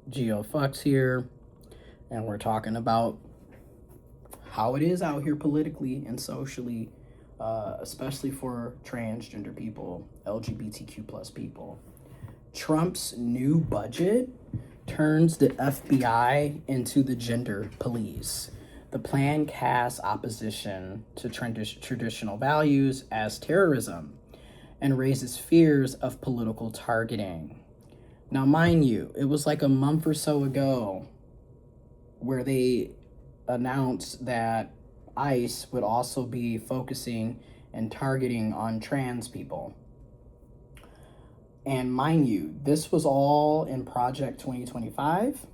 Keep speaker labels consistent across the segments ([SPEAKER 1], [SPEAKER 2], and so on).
[SPEAKER 1] Geo Fucks here, and we're talking about how it is out here politically and socially, especially for transgender people, LGBTQ plus people. Trump's new budget turns the FBI into the gender police. The plan casts opposition to traditional values as terrorism and raises fears of political targeting. Now, mind you, it was like a month or so ago where they announced that ICE would also be focusing and targeting on trans people. And mind you, this was all in Project 2025.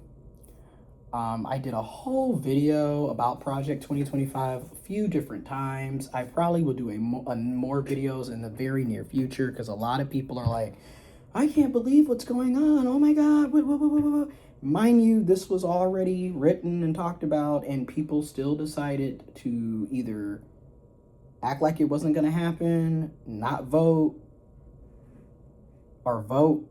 [SPEAKER 1] I did a whole video about Project 2025 a few different times. I probably will do more videos in the very near future because a lot of people are like, I can't believe what's going on. Oh my God. What? Mind you, this was already written and talked about, and people still decided to either act like it wasn't going to happen, not vote, or vote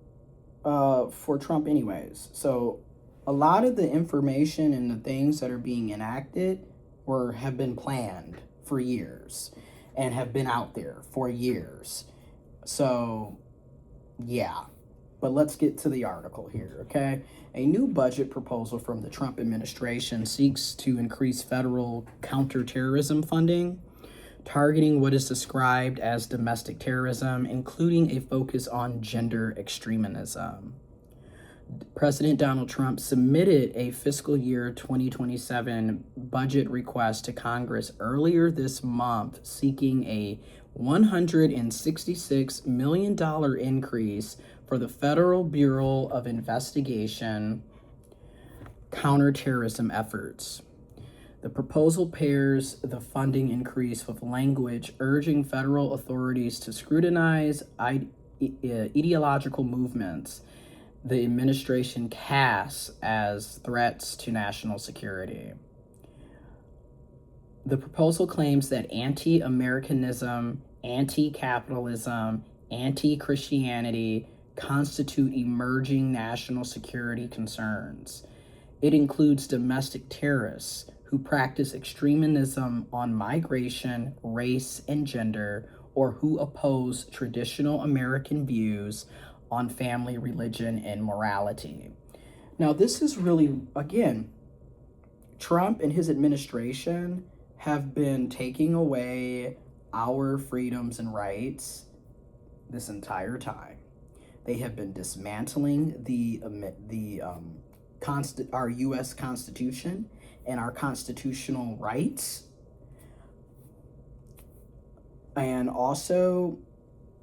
[SPEAKER 1] for Trump anyways. So a lot of the information and the things that are being enacted have been planned for years and have been out there for years. So yeah, but let's get to the article here, okay? A new budget proposal from the Trump administration seeks to increase federal counterterrorism funding, targeting what is described as domestic terrorism, including a focus on gender extremism. President Donald Trump submitted a fiscal year 2027 budget request to Congress earlier this month, seeking a $166 million increase for the Federal Bureau of Investigation counterterrorism efforts. The proposal pairs the funding increase with language urging federal authorities to scrutinize ideological movements the administration casts as threats to national security. The proposal claims that anti-Americanism, anti-capitalism, anti-Christianity constitute emerging national security concerns. It includes domestic terrorists who practice extremism on migration, race, and gender, or who oppose traditional American views on family, religion, and morality. Now, this is really, again, Trump and his administration have been taking away our freedoms and rights this entire time. They have been dismantling our U.S. Constitution and our constitutional rights. And also,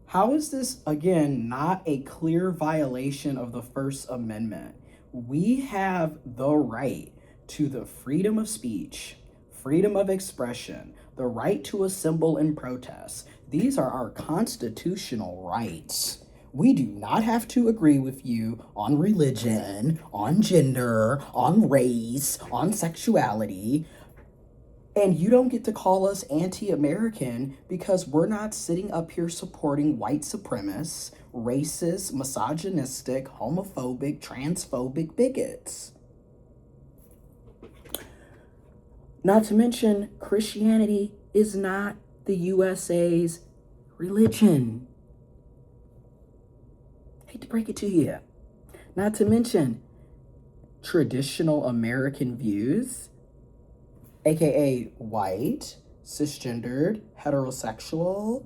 [SPEAKER 1] how is this, again, not a clear violation of the First Amendment? We have the right to the freedom of speech, freedom of expression, the right to assemble and protest. These are our constitutional rights. We do not have to agree with you on religion, on gender, on race, on sexuality. And you don't get to call us anti-American because we're not sitting up here supporting white supremacists, racist, misogynistic, homophobic, transphobic bigots. Not to mention, Christianity is not the USA's religion. Hate to break it to you. Not to mention, traditional American views, a.k.a. white, cisgendered, heterosexual,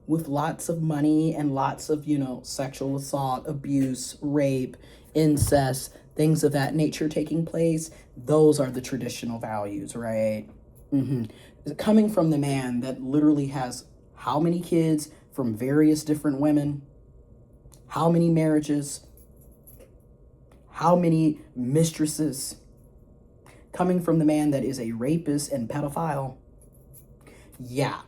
[SPEAKER 1] with lots of money and lots of, sexual assault, abuse, rape, incest, things of that nature taking place. Those are the traditional values, right? Coming from the man that literally has how many kids from various different women, how many marriages, how many mistresses, coming from the man that is a rapist and pedophile. Yeah,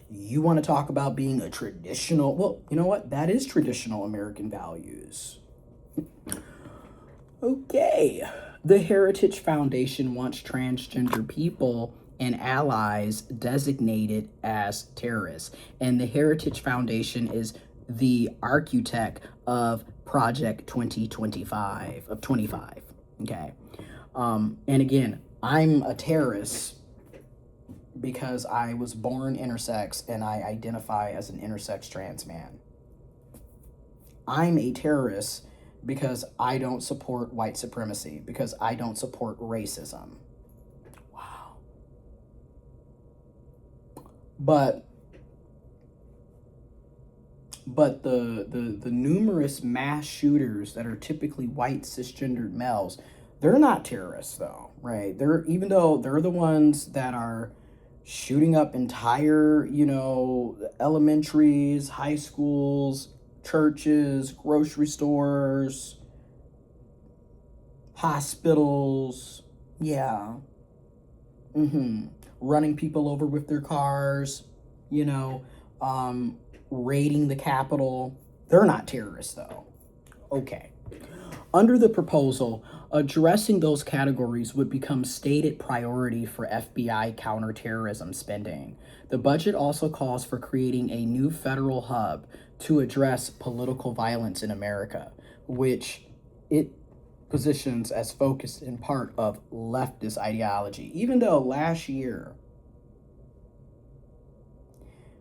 [SPEAKER 1] you want to talk about being a traditional, well, you know what? That is traditional American values. Okay. The Heritage Foundation wants transgender people and allies designated as terrorists. And the Heritage Foundation is the architect of Project 2025 of 25. Okay. And again, I'm a terrorist because I was born intersex and I identify as an intersex trans man. I'm a terrorist because I don't support white supremacy, because I don't support racism. Wow. But the numerous mass shooters that are typically white cisgendered males, they're not terrorists though, right? Even though they're the ones that are shooting up entire, elementaries, high schools, churches, grocery stores, hospitals, yeah. Running people over with their cars, you know, raiding the Capitol. They're not terrorists, though. Okay. Under the proposal, addressing those categories would become stated priority for FBI counterterrorism spending. The budget also calls for creating a new federal hub to address political violence in America, which it positions as focused in part of leftist ideology. Even though last year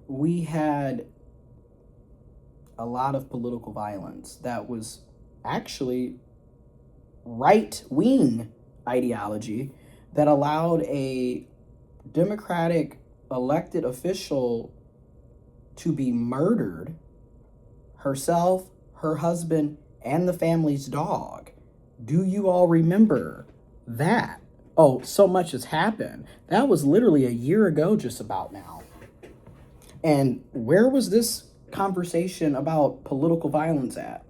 [SPEAKER 1] we had a lot of political violence that was actually right-wing ideology that allowed a Democratic elected official to be murdered, herself, her husband, and the family's dog. Do you all remember that? Oh, so much has happened. That was literally a year ago just about now. And where was this conversation about political violence at?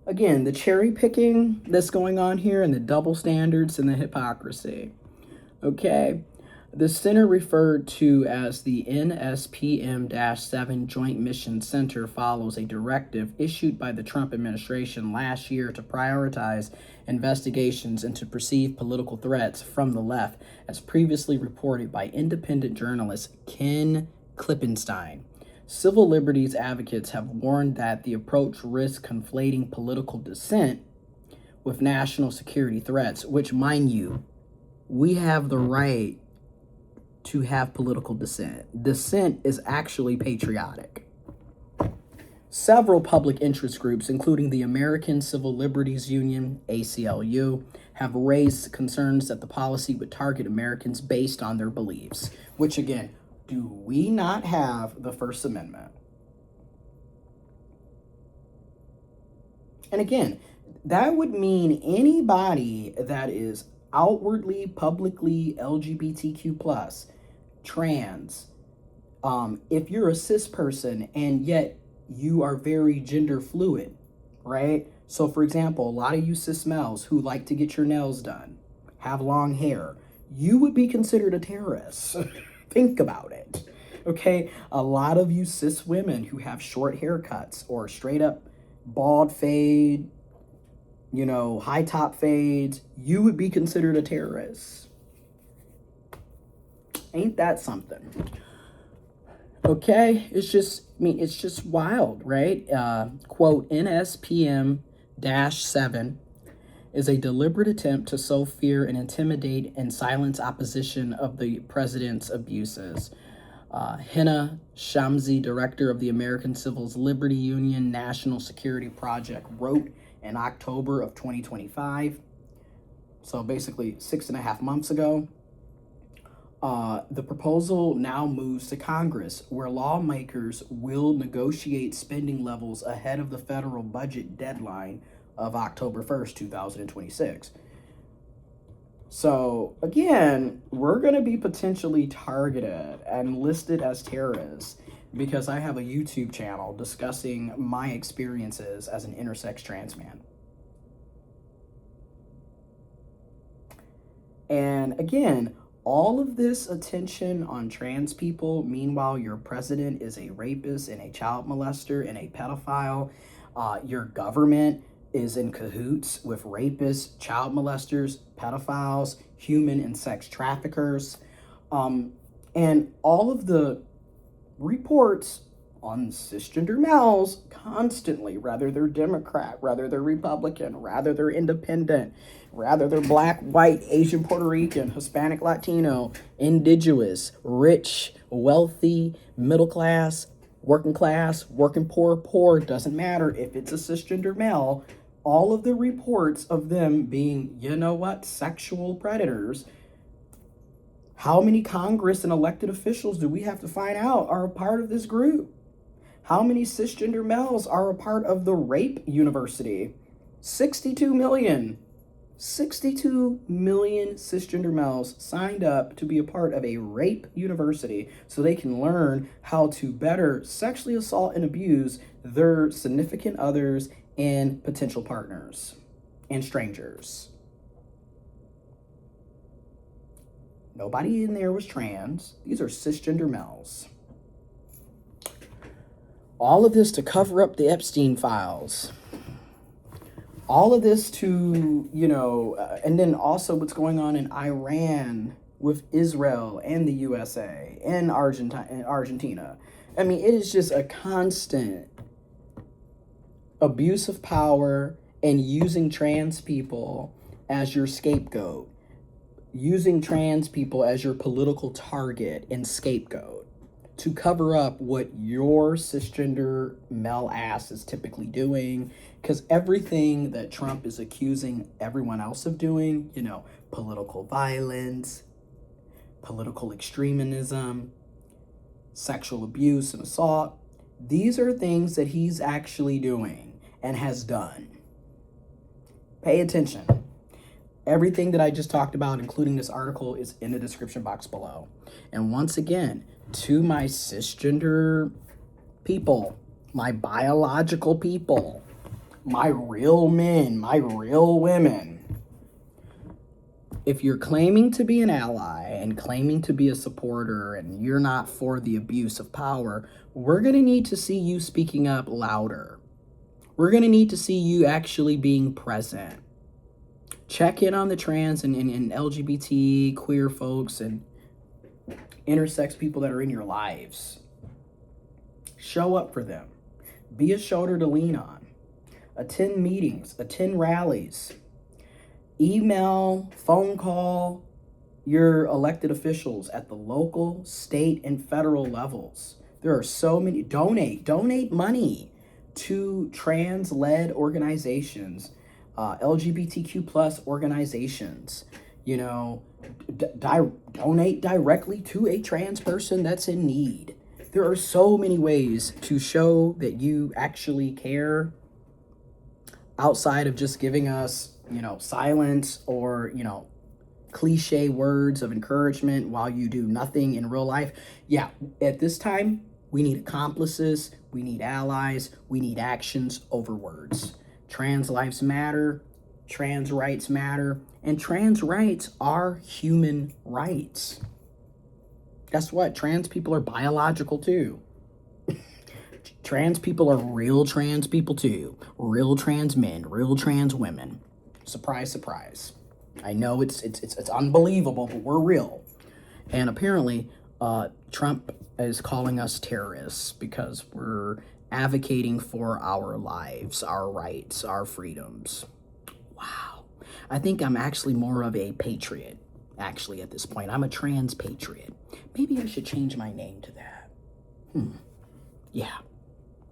[SPEAKER 1] Again, the cherry picking that's going on here and the double standards and the hypocrisy. Okay. The center, referred to as the NSPM-7 Joint Mission Center, follows a directive issued by the Trump administration last year to prioritize investigations into perceived political threats from the left, as previously reported by independent journalist Ken Klippenstein. Civil liberties advocates have warned that the approach risks conflating political dissent with national security threats, which, mind you, we have the right to have political dissent. Dissent is actually patriotic. Several public interest groups, including the American Civil Liberties Union, ACLU, have raised concerns that the policy would target Americans based on their beliefs, which, again, do we not have the First Amendment? And again, that would mean anybody that is outwardly, publicly LGBTQ plus, trans, if you're a cis person and yet you are very gender fluid, right? So for example, a lot of you cis males who like to get your nails done, have long hair, you would be considered a terrorist. Think about it. Okay, a lot of you cis women who have short haircuts or straight up bald fade, high top fades, you would be considered a terrorist. Ain't that something? Okay, it's just wild, right? Quote, NSPM-7 is a deliberate attempt to sow fear and intimidate and silence opposition of the president's abuses. Hina Shamsi, director of the American Civil Liberties Union National Security Project, wrote in October of 2025, so basically 6.5 months ago. The proposal now moves to Congress, where lawmakers will negotiate spending levels ahead of the federal budget deadline of October 1st, 2026. So again, we're going to be potentially targeted and listed as terrorists because I have a YouTube channel discussing my experiences as an intersex trans man. And again, all of this attention on trans people, meanwhile, your president is a rapist and a child molester and a pedophile. Your government is in cahoots with rapists, child molesters, pedophiles, human and sex traffickers. And all of the reports on cisgender males constantly, whether they're Democrat, whether they're Republican, whether they're independent, whether they're black, white, Asian, Puerto Rican, Hispanic, Latino, indigenous, rich, wealthy, middle class, working poor, doesn't matter if it's a cisgender male, all of the reports of them being, sexual predators. How many Congress and elected officials do we have to find out are a part of this group? How many cisgender males are a part of the rape university? 62 million. 62 million cisgender males signed up to be a part of a rape university so they can learn how to better sexually assault and abuse their significant others and potential partners and strangers. Nobody in there was trans. These are cisgender males. All of this to cover up the Epstein files. All of this to, and then also what's going on in Iran with Israel and the USA and Argentina. I mean, it is just a constant abuse of power and using trans people as your scapegoat. Using trans people as your political target and scapegoat to cover up what your cisgender male ass is typically doing. Because everything that Trump is accusing everyone else of doing, political violence, political extremism, sexual abuse and assault, these are things that he's actually doing and has done. Pay attention. Everything that I just talked about, including this article, is in the description box below. And once again, to my cisgender people, my biological people, my real men, my real women, if you're claiming to be an ally and claiming to be a supporter and you're not for the abuse of power, we're going to need to see you speaking up louder. We're going to need to see you actually being present. Check in on the trans and LGBT, queer folks, and intersex people that are in your lives. Show up for them. Be a shoulder to lean on. Attend meetings. Attend rallies. Email, phone call your elected officials at the local, state, and federal levels. There are so many. Donate money to trans-led organizations. LGBTQ plus organizations, donate directly to a trans person that's in need. There are so many ways to show that you actually care outside of just giving us, silence or, cliche words of encouragement while you do nothing in real life. Yeah, at this time, we need accomplices, we need allies, we need actions over words. Trans lives matter, trans rights matter, and trans rights are human rights. Guess what? Trans people are biological too. Trans people are real trans people too. Real trans men, real trans women. Surprise, surprise. I know it's unbelievable, but we're real. And apparently, Trump is calling us terrorists because we're advocating for our lives, our rights, our freedoms. Wow. I think I'm actually more of a patriot, actually, at this point. I'm a trans patriot. Maybe I should change my name to that. Yeah.